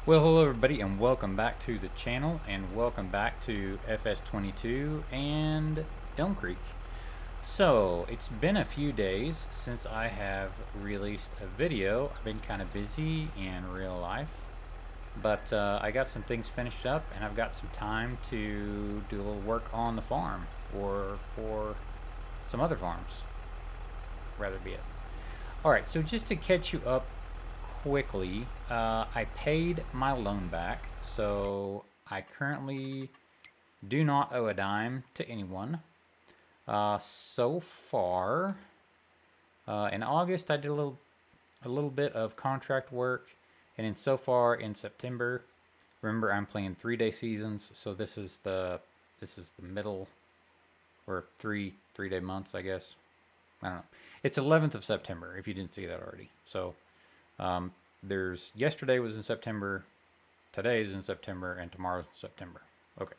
Well, hello everybody, and welcome back to the channel, and welcome back to FS22 and Elm Creek. So, it's been a few days since I have released a video. I've been kind of busy in real life, but I got some things finished up, and I've got some time to do a little work on the farm, or for some other farms, rather be it. Alright, so just to catch you up quickly, I paid my loan back, so I currently do not owe a dime to anyone. So far, in August I did a little bit of contract work, and then so far in September, remember I'm playing 3-day seasons, so this is the middle, or three-day months, I guess. I don't know. It's 11th of September if you didn't see that already. So there's yesterday was in September, today's in September, and tomorrow's in September. Okay.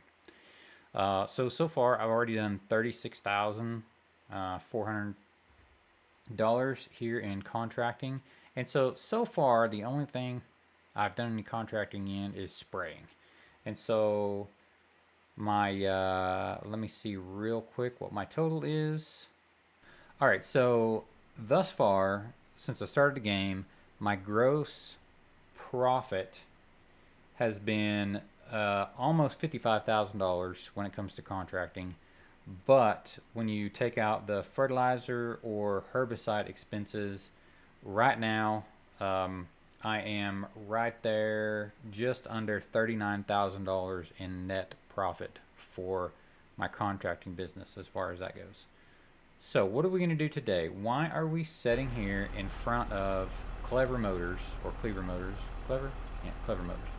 So far I've already done $36,400 here in contracting, and so far the only thing I've done any contracting in is spraying, and so my let me see real quick what my total is. All right, so thus far since I started the game, my gross profit has been almost $55,000 when it comes to contracting. But when you take out the fertilizer or herbicide expenses, right now I am right there, just under $39,000 in net profit for my contracting business as far as that goes. So what are we going to do today? Why are we sitting here in front of Clever Motors, or Cleaver Motors? Clever? Yeah, Clever Motors.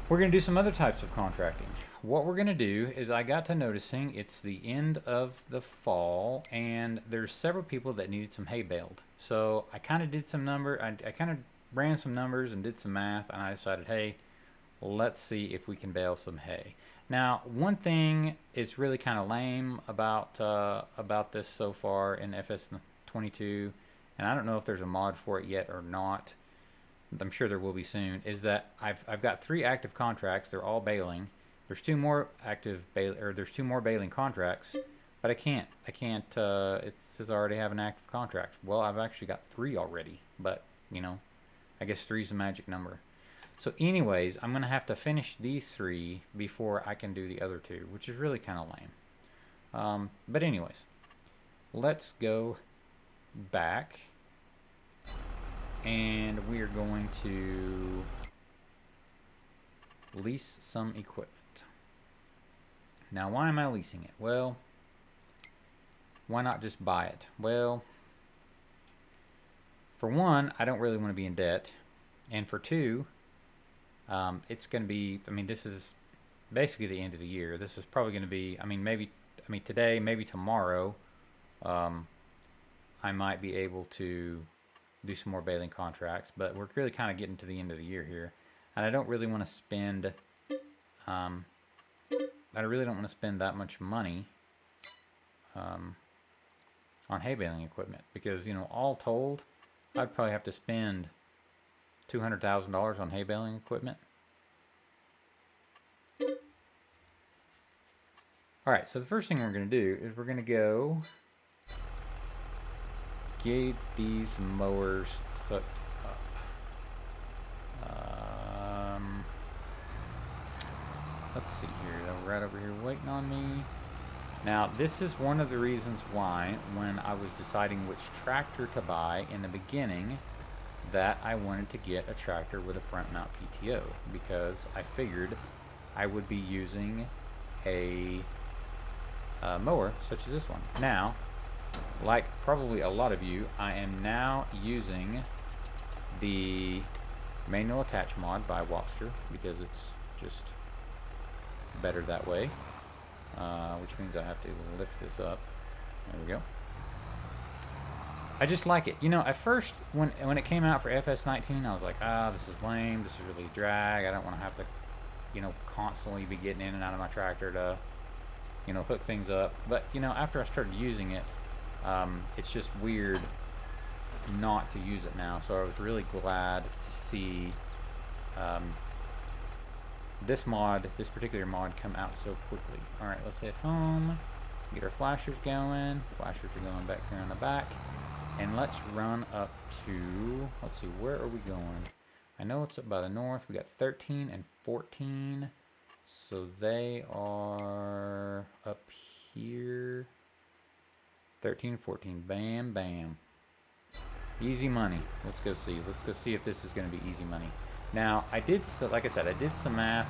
We're going to do some other types of contracting. What we're going to do is, I got to noticing it's the end of the fall, and there's several people that needed some hay baled. So I kind of did some I kind of ran some numbers and did some math, and I decided, hey, let's see if we can bale some hay. Now, one thing is really kind of lame about this so far in FS22, and I don't know if there's a mod for it yet or not. I'm sure there will be soon. Is that I've got 3 active contracts. They're all baling. There's 2 more there's 2 more baling contracts, but I can't. It says I already have an active contract. Well, I've actually got 3 already, but I guess 3 is the magic number. So anyways, I'm going to have to finish these 3 before I can do the other 2, which is really kind of lame. But anyways, let's go back, and we are going to lease some equipment. Now, why am I leasing it? Well, why not just buy it? Well, for one, I don't really want to be in debt, and for 2, it's going to be, this is basically the end of the year. This is probably going to be, today, maybe tomorrow, I might be able to do some more baling contracts, but we're really kind of getting to the end of the year here, and I don't really want to spend, that much money on hay baling equipment, because all told, I'd probably have to spend $200,000 on hay baling equipment. Alright, so the first thing we're going to do is we're going to go get these mowers hooked up. Let's see here. They're right over here waiting on me. Now, this is one of the reasons why, when I was deciding which tractor to buy in the beginning, that I wanted to get a tractor with a front mount PTO, because I figured I would be using a mower such as this one. Now, like probably a lot of you, I am now using the manual attach mod by Wobster, because it's just better that way, which means I have to lift this up. There we go. I just like it. At first, when it came out for FS19, I was like, this is lame. This is really a drag. I don't want to have to, constantly be getting in and out of my tractor to, hook things up. But, after I started using it, it's just weird not to use it now, so I was really glad to see this particular mod come out so quickly. Alright, let's head home, get our flashers going. Flashers are going back here on the back. And let's run up to, let's see, where are we going? I know it's up by the north. We got 13 and 14. So they are up here. 13 and 14. Bam, bam. Easy money. Let's go see. Let's go see if this is going to be easy money. Now, I did, like I said, I did some math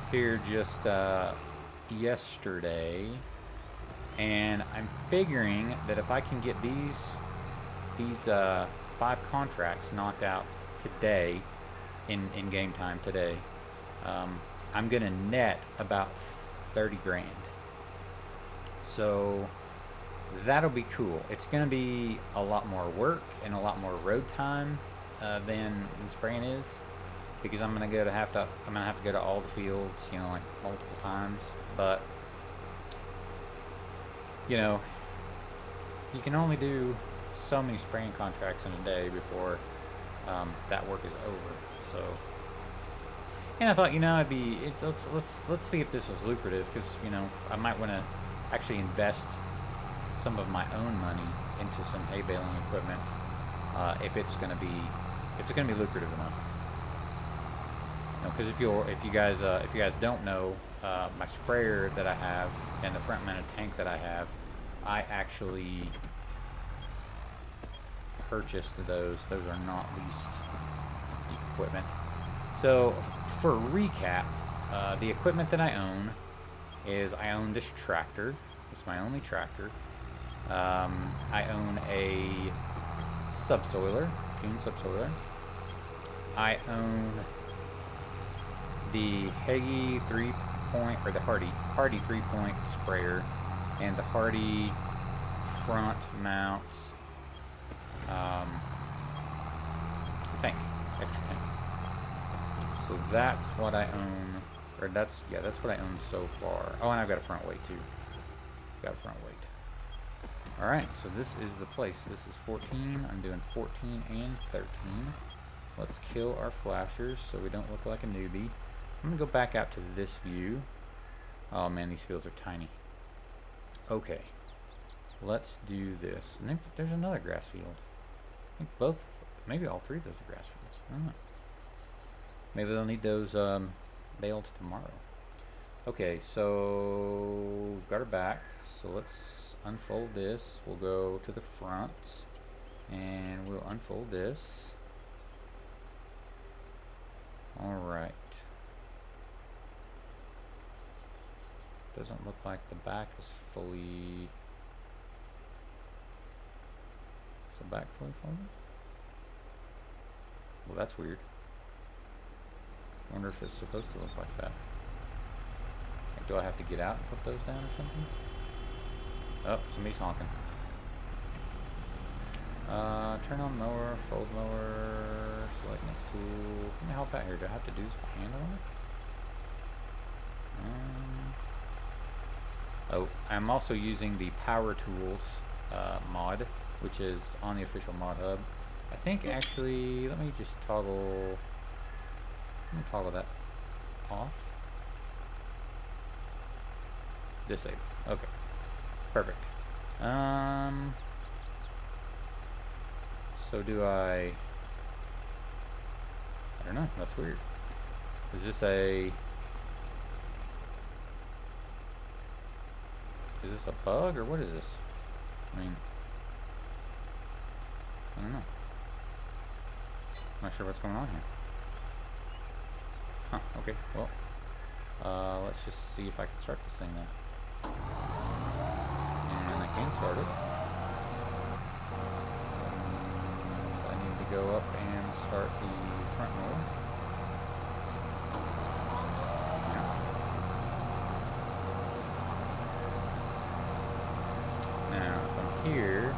here just yesterday. And I'm figuring that if I can get these 5 contracts knocked out today, in game time today, I'm gonna net about 30 grand. So that'll be cool. It's gonna be a lot more work and a lot more road time than spraying is, because I'm gonna have to go to all the fields, you know, like multiple times. But you know, you can only do so many spraying contracts in a day before that work is over. So, and I thought, you know, let's see if this was lucrative, because you know, I might want to actually invest some of my own money into some hay baling equipment if it's gonna be lucrative enough. Because if you guys don't know, my sprayer that I have and the front mounted tank that I have, I actually purchased those. Those are not leased equipment. So for recap, the equipment that I own is, I own this tractor. It's my only tractor. I own a subsoiler, Kuhn subsoiler. I own the Heggie 3-point, or the Hardy 3-point sprayer, and the Hardy front mount tank, extra tank. So that's what I own, or that's what I own so far. Oh, and I've got a front weight too. Got a front weight. All right, so this is the place. This is 14. I'm doing 14 and 13. Let's kill our flashers so we don't look like a newbie. I'm gonna go back out to this view. Oh man, these fields are tiny. Okay, let's do this. And then there's another grass field. I think maybe all 3 of those are grass fields. I don't know. Maybe they'll need those baled tomorrow. Okay, so we've got our back. So let's unfold this. We'll go to the front and we'll unfold this. All right. Doesn't look like the back is fully... Is the back fully folded? Well, that's weird. Wonder if it's supposed to look like that. Like, do I have to get out and flip those down or something? Oh, somebody's honking. Turn on mower, fold mower, select next tool. Let me help out here. Do I have to do this by hand on it? Oh, I'm also using the Power Tools mod, which is on the official mod hub. I think actually, let me just toggle that off. Disable. Okay. Perfect. So do I don't know. That's weird. Is this a bug or what is this? I mean, I don't know. Not sure what's going on here. Huh, okay, well, let's just see if I can start this thing then. And I can start it. I need to go up and start the front mower. Now, from here, I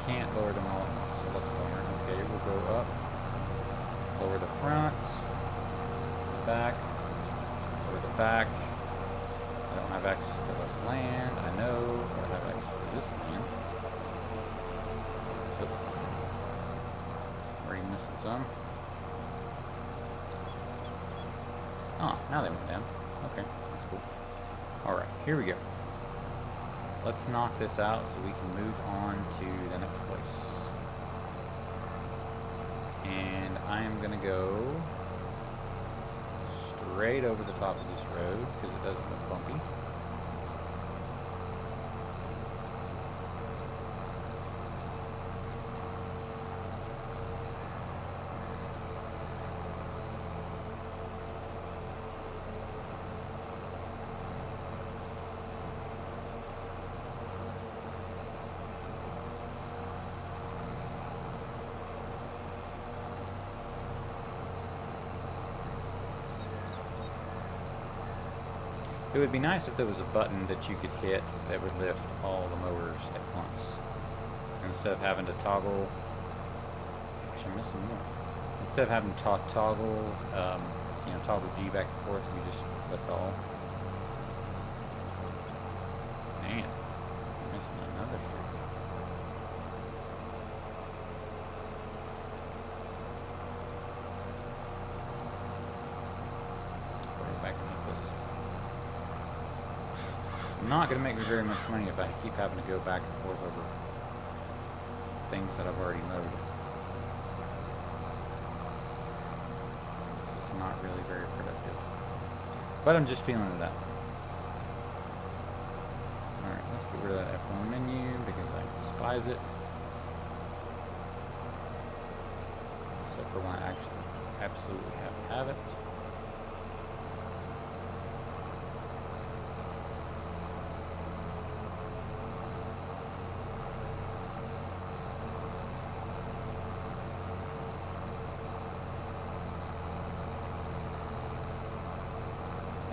can't lower them all, so let's go around. Okay, we'll go up, lower the front, back, lower the back. I don't have access to this land, I know, but I have access to this land. missing some. Oh, now they went down. Okay, that's cool. Alright, here we go. Let's knock this out so we can move on to the next place. And I am going to go straight over the top of this road because it doesn't look bumpy. It would be nice if there was a button that you could hit that would lift all the mowers at once. Instead of having to toggle... Gosh, I'm missing more. Instead of having to toggle, you know, toggle G back and forth, we just lift all. Man, I'm missing another street. Put it back and hit this. Not going to make me very much money if I keep having to go back and forth over things that I've already mowed. This is not really very productive. But I'm just feeling it out. Alright, let's get rid of that F1 menu because I despise it. Except for when I actually absolutely have to have it.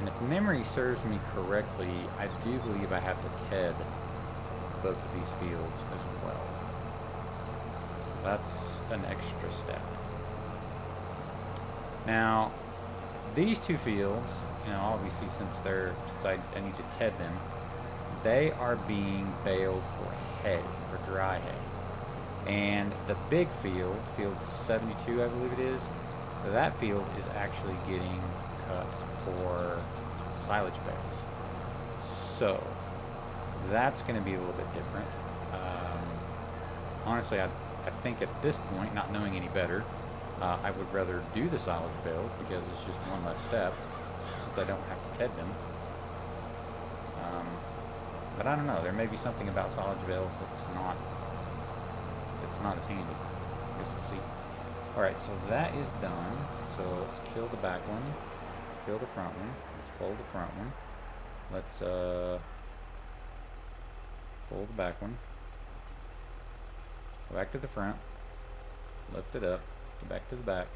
If memory serves me correctly, I do believe I have to TED both of these fields as well. So that's an extra step. Now, these two fields, you know, obviously since I need to TED them, they are being baled for hay, for dry hay. And the big field, field 72 I believe it is, that field is actually getting cut for silage bales. So that's going to be a little bit different. Honestly, I think at this point, not knowing any better, I would rather do the silage bales because it's just one less step since I don't have to TED them. But I don't know, there may be something about silage bales that's not as handy. I guess we'll see. Alright, so that is done. So let's kill the back one. Let's kill the front one. Let's fold the front one. Let's fold the back one. Go back to the front. Lift it up. Go back to the back.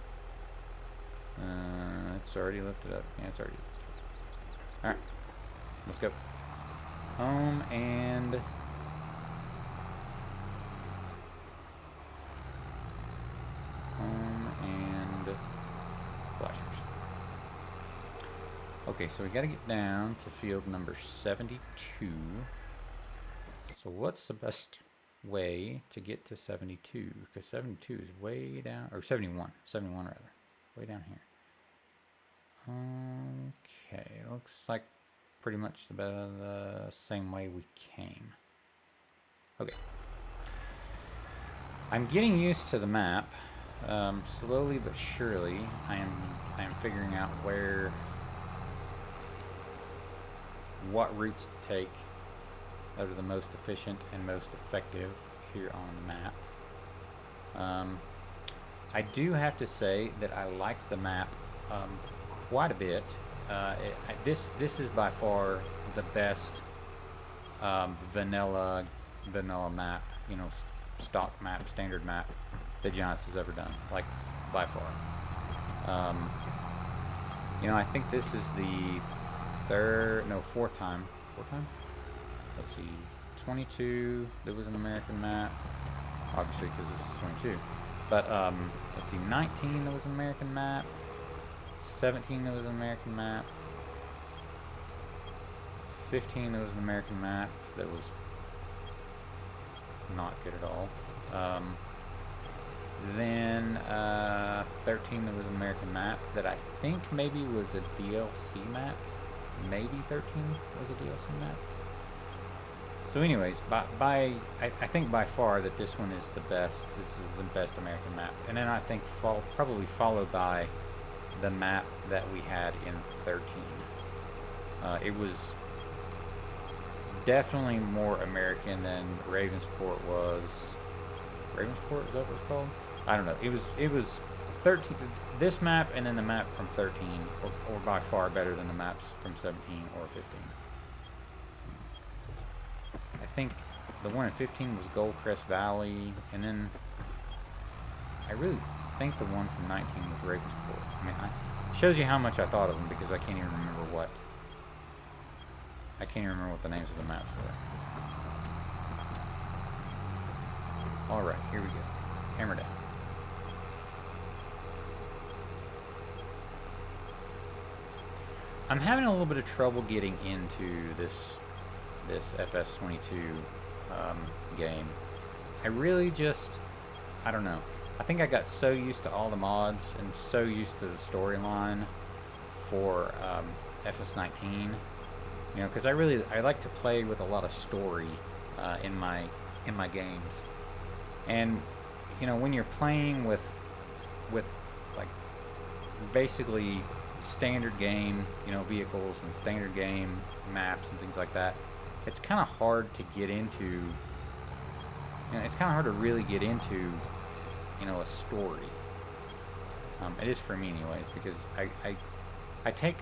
It's already lifted up. Yeah, it's already lifted. Alright. Let's go. Home and flashers. Okay, so we gotta get down to field number 72. So what's the best way to get to 72? Because 72 is way down, or 71 rather, way down here. Okay, looks like pretty much the same way we came. Okay. I'm getting used to the map. Slowly but surely, I am figuring out what routes to take that are the most efficient and most effective here on the map. I do have to say that I like the map quite a bit. This is by far the best vanilla map, you know, stock map, standard map that Giants has ever done, like by far. You know, I think this is the fourth time. Let's see, 22, there was an American map, obviously because this is 22. But let's see, 19, there was an American map. 17, there was an American map. 15, there was an American map that was not good at all. Then 13 there was an American map that I think maybe was a DLC map. Maybe 13 was a DLC map. So anyways, I think by far that this one is the best. This is the best American map. And then I think probably followed by the map that we had in 13. It was definitely more American than Ravensport was. Ravensport, is that what it's called? I don't know. It was 13. This map and then the map from 13 or by far better than the maps from 17 or 15. I think the one in 15 was Goldcrest Valley, and then I really think the one from 19 was Ravensport. I mean, it shows you how much I thought of them because I can't even remember what. I can't even remember what the names of the maps were. Alright, here we go. Hammer down. I'm having a little bit of trouble getting into this FS22 game. I really just, I don't know. I think I got so used to all the mods and so used to the storyline for FS19. You know, because I like to play with a lot of story in my games. And you know, when you're playing with like basically standard game, you know, vehicles and standard game maps and things like that, it's kind of hard to get into. You know, it's kind of hard to really get into, you know, a story. It is for me, anyways, because I take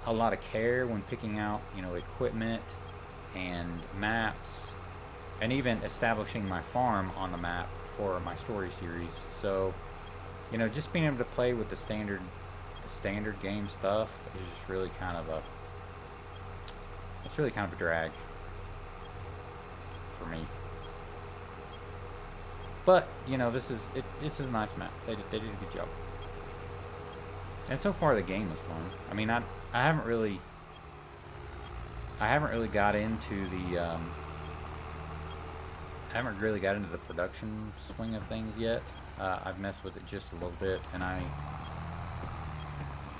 a lot of care when picking out, you know, equipment and maps, and even establishing my farm on the map for my story series. So, you know, just being able to play with the standard game stuff is just really kind of a drag for me. But you know, this is a nice map. They did a good job. And so far the game is fun. I mean, I haven't really got into the production swing of things yet. I've messed with it just a little bit, and I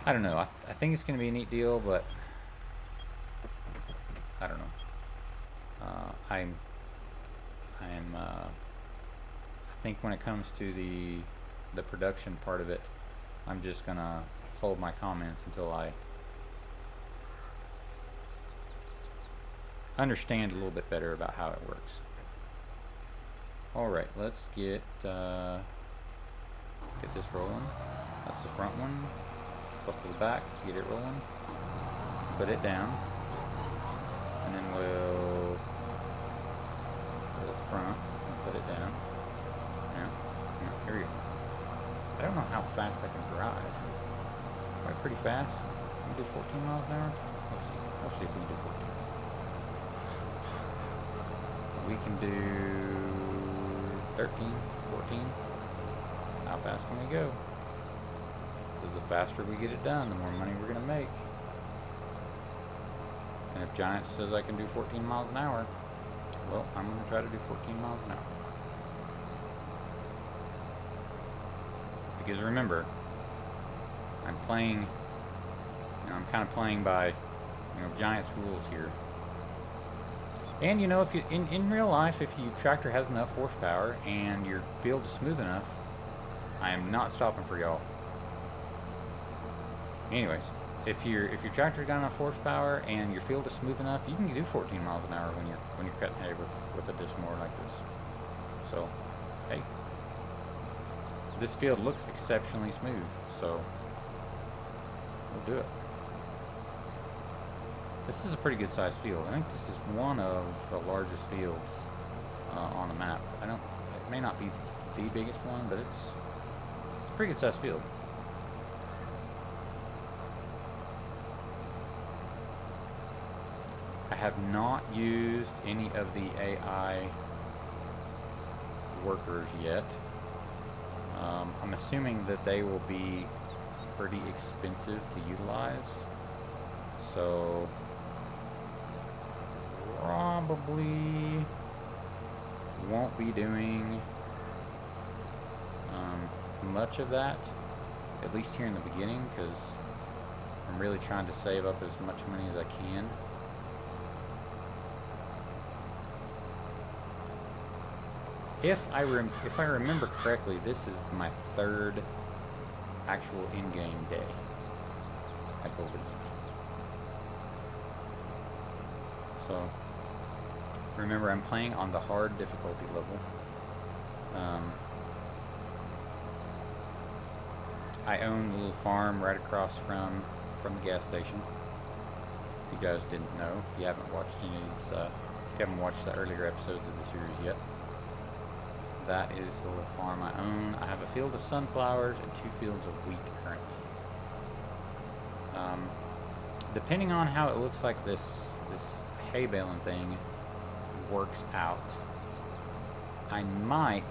don't know. I think it's going to be a neat deal, but I don't know. I think when it comes to the production part of it, I'm just gonna hold my comments until I understand a little bit better about how it works. Alright, let's get this rolling. That's the front one. Flip to the back, get it rolling. Put it down. And then we'll go to the front and put it down. Yeah, here we go. I don't know how fast I can drive. Probably pretty fast. Can we do 14 miles an hour? Let's see. We'll see if we can do 14. We can do 13, 14. How fast can we go? Because the faster we get it done, the more money we're going to make. And if Giant says I can do 14 miles an hour, well, I'm going to try to do 14 miles an hour. Because remember, I'm playing, you know, I'm kind of playing by, you know, Giant's rules here. And you know, if you in real life, if your tractor has enough horsepower and your field is smooth enough, I am not stopping for y'all. Anyways, if your tractor's got enough horsepower and your field is smooth enough, you can do 14 miles an hour when you're cutting hay with a disc mower like this. So, hey. This field looks exceptionally smooth, so we'll do it. This is a pretty good sized field. I think this is one of the largest fields on the map. It may not be the biggest one, but it's a pretty good sized field. I have not used any of the AI workers yet. I'm assuming that they will be pretty expensive to utilize, so probably won't be doing much of that, at least here in the beginning, because I'm really trying to save up as much money as I can. If I remember correctly, this is my third actual in-game day, I believe. So remember, I'm playing on the hard difficulty level. I own the little farm right across from the gas station. If you guys didn't know, if you haven't watched any of these, if you haven't watched the earlier episodes of the series yet, that is the little farm I own. I have a field of sunflowers and 2 fields of wheat currently. Depending on how it looks like this hay baling thing works out, I might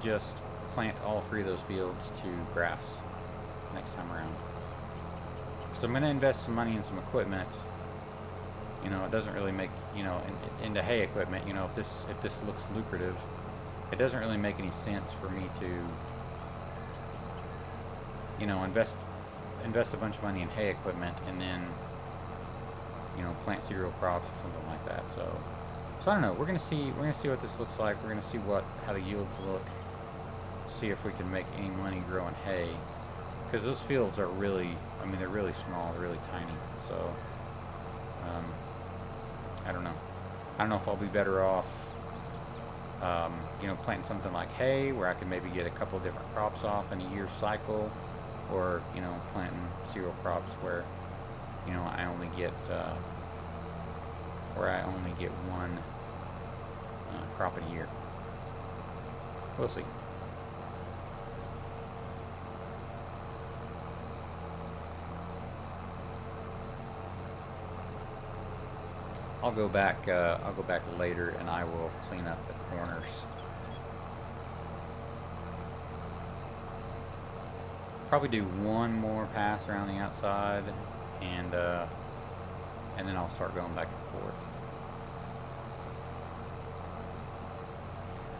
just plant all 3 of those fields to grass next time around. So I'm going to invest some money in some equipment. You know, it doesn't really make, you know, into hay equipment. You know, if this looks lucrative, it doesn't really make any sense for me to, you know, invest a bunch of money in hay equipment and then, you know, plant cereal crops or something like that. So I don't know. We're gonna see what this looks like. We're gonna see how the yields look. See if we can make any money growing hay, because those fields are really, I mean, they're really small, they're really tiny. So I don't know. I don't know if I'll be better off, you know, planting something like hay where I can maybe get a couple of different crops off in a year's cycle, or, you know, planting cereal crops where, you know, I only get one crop a year. We'll see. I'll go back later and I will clean up the corners. Probably do one more pass around the outside, and then I'll start going back and forth.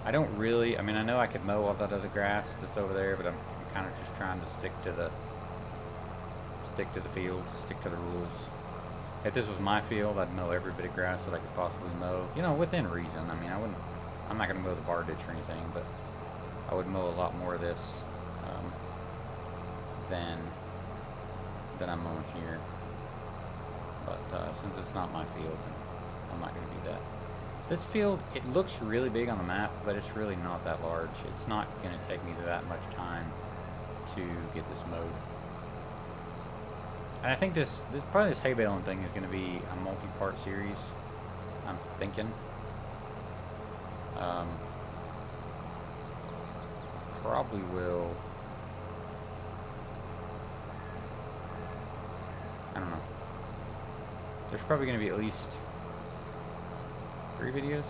I don't really, I mean, I know I could mow all that other grass that's over there, but I'm kind of just trying to stick to the field, stick to the rules. If this was my field, I'd mow every bit of grass that I could possibly mow, you know, within reason. I mean, I'm not going to mow the bar ditch or anything, but I would mow a lot more of this than I'm mowing here. But since it's not my field, I'm not going to do that. This field, it looks really big on the map, but it's really not that large. It's not going to take me that much time to get this mowed. And I think this hay baling thing is going to be a multi-part series, I'm thinking. Probably will. I don't know. There's probably going to be at least 3 videos,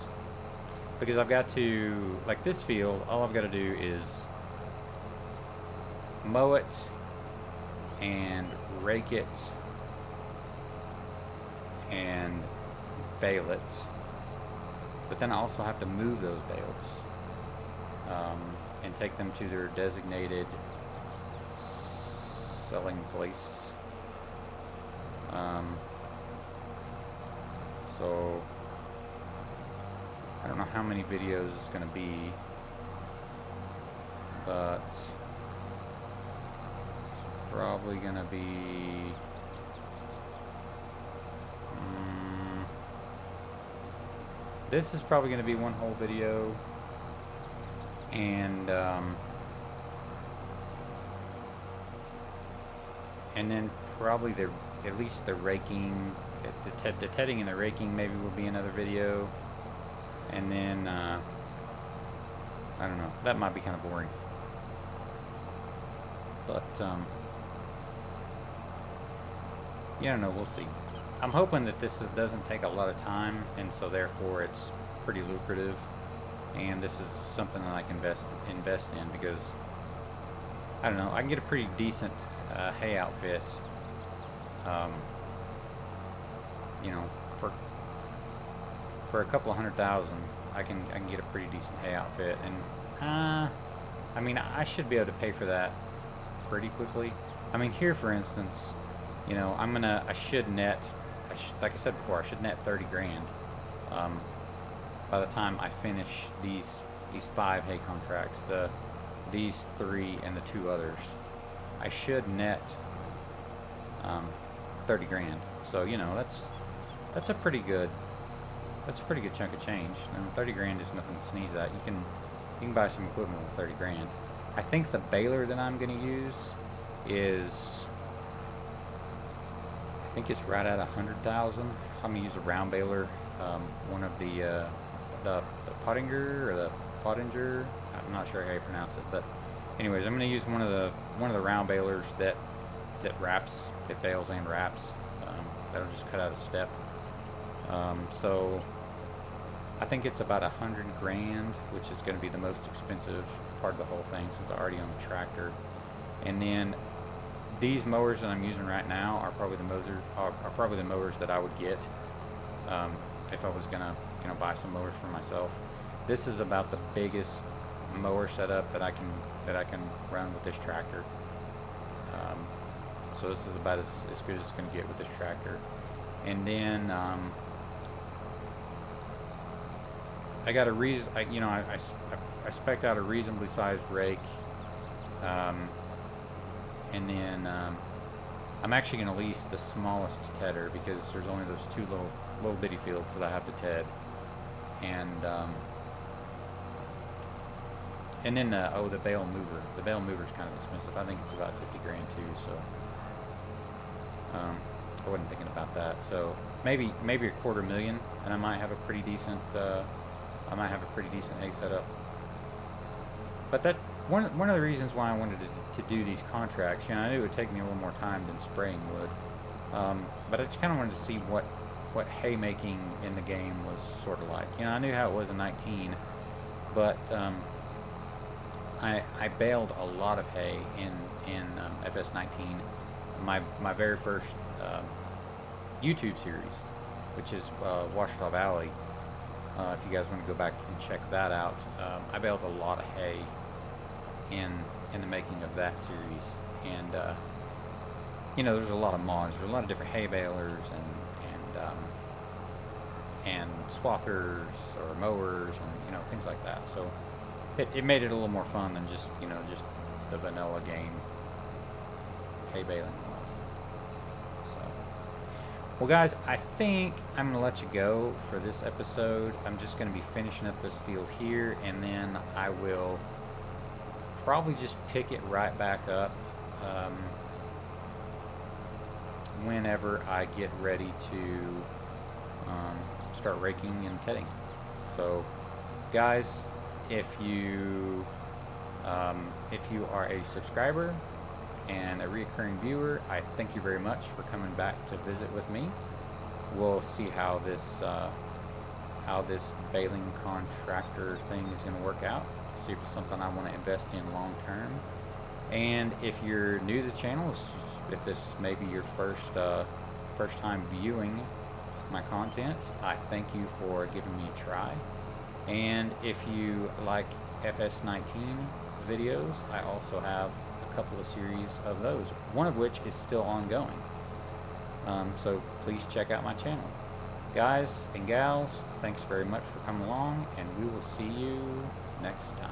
because I've got to, like this field, all I've got to do is mow it and rake it and bale it, but then I also have to move those bales and take them to their designated selling place. So I don't know how many videos it's going to be, but probably going to be this is probably going to be one whole video, and then probably at least the raking, the tedding and the raking maybe will be another video. And then, I don't know, that might be kind of boring. But, yeah, I don't know, we'll see. I'm hoping that this doesn't take a lot of time, and so therefore it's pretty lucrative. And this is something that I can invest in, because, I don't know, I can get a pretty decent hay outfit. you know, for a couple of $100,000, I can get a pretty decent hay outfit, and I mean, I should be able to pay for that pretty quickly. I mean, here for instance, you know, I should net, like I said before, I should net 30 grand by the time I finish these 5 hay contracts, these 3 and the 2 others. I should net 30 grand. So, you know, that's a pretty good chunk of change. I mean, 30 grand is nothing to sneeze at. You can buy some equipment with 30 grand. I think the baler that I'm going to use is, I think it's right at 100,000. I'm going to use a round baler, one of the Pottinger or the Pottinger. I'm not sure how you pronounce it, but anyways, I'm going to use one of the round balers that wraps, it bales and wraps. That'll just cut out a step. So I think it's about 100 grand, which is going to be the most expensive part of the whole thing since I already own the tractor. And then these mowers that I'm using right now are probably the mowers that I would get if I was gonna, you know, buy some mowers for myself. This is about the biggest mower setup that I can run with this tractor. So this is about as good as it's going to get with this tractor. And then I got I spec'd out a reasonably sized rake, and then I'm actually going to lease the smallest tedder because there's only those 2 little bitty fields that I have to ted, and then the bale mover. The bale mover is kind of expensive. I think it's about 50 grand too. So I wasn't thinking about that. So maybe $250,000, and I might have a pretty decent hay setup. But that one of the reasons why I wanted to do these contracts, you know, I knew it would take me a little more time than spraying would, but I just kind of wanted to see what haymaking in the game was sort of like. You know, I knew how it was in 19, but I baled a lot of hay in FS19. My very first YouTube series, which is Washita Valley. If you guys want to go back and check that out, I baled a lot of hay in the making of that series, and you know, there's a lot of mods. There's a lot of different hay balers and swathers or mowers and, you know, things like that. So it made it a little more fun than just, you know, just the vanilla game hay baling was. So, well guys, I think I'm going to let you go for this episode. I'm just going to be finishing up this field here, and then I will probably just pick it right back up whenever I get ready to start raking and tedding. So guys, if you are a subscriber and a reoccurring viewer, I thank you very much for coming back to visit with me. We'll see how this baling contractor thing is going to work out. See if it's something I want to invest in long term. And if you're new to the channel, if this is maybe your first time viewing my content, I thank you for giving me a try. And if you like FS19 videos, I also have a couple of series of those, one of which is still ongoing. So please check out my channel. Guys and gals, thanks very much for coming along, and we will see you next time.